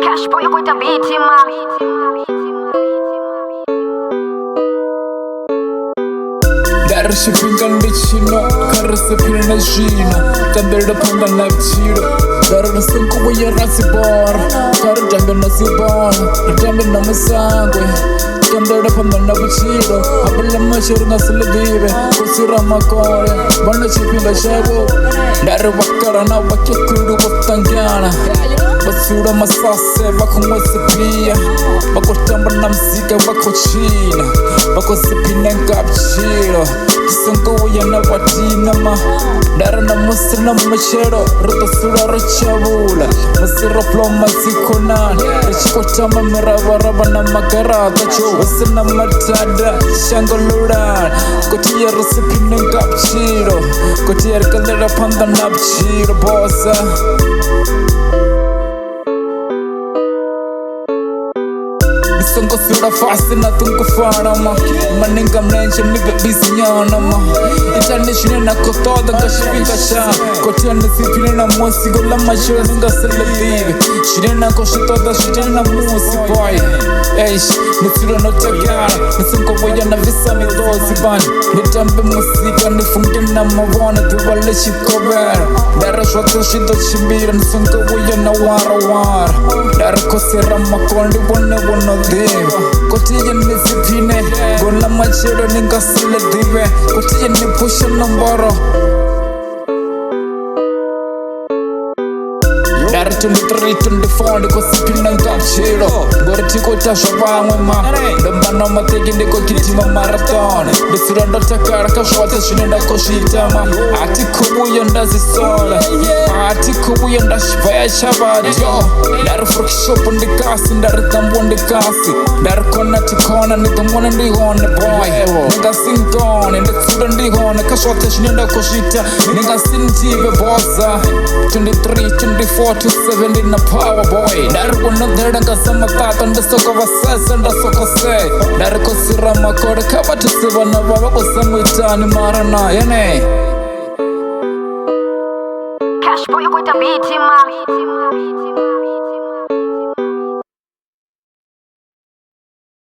Cash boy, you going to beat him, man. Dar shipping conditioner, Kari phine Gina, Kandida Panda Napchiro, Dar Sunko way a Rasibor, Kari Jambi Nasibor, Jambi Namasangue, Kandida Panda Napchiro, Abulama Shirna Silidive, Kusira Makore, Banda shipping a shadow, Dar Wakarana Wakikudu Tangana. Basura masase bakumwesipia bakotamba na mzika bakochina bakosipina ngapchiro kisungu yana watinama dara na musina machero rutasura rochabula musira ploma zikonani rechikotama miravarava na magarata cho wasina matada shangolurana kotiya rusipina ngapchiro kotiya rikandira panda napchiro bosa. Sungo sura fast na tungo farama maninga mlenche nibe bisinyana ma international na kotoda ngashipinga sha kotia nisipine na musi gola machira ninga selektive shine na koshitoda shine na musi boy eish nisura no tagara nisungo boya na visa midosi bani nitambe musika nifunge na mabona tuwale shikobera dara shwato shido chimbira nisungo boya na wara dara kosera makondi bone Kotiya nisipine, gola machero ninga selektive Kotiya ni pusha nambaro Dar 23, 24, ndiko sipina ngapchiro Ngore tiko tashavangwe ma Dambano mategi ndiko kitima marathon Bisura ndotakara kashwata shinenda koshitama Ati kubuya ndazisole Ati kubuya ndashivaya chabadi Dar frukishopo ndikasi, dar tambu ndikasi Dar kona tikona, nitamwana ndihone boy Ninga singone, ndetsura ndihone Kashwata shinenda koshita Ninga sintive boza 23, 24 to 7 in a power boy. Darko no dhedanga samatata ndasoko vasese ndasoko se. Darko sirama kore kaba tusivana baba kusamwitani marana yene. Cash boy, you going to beat him, man.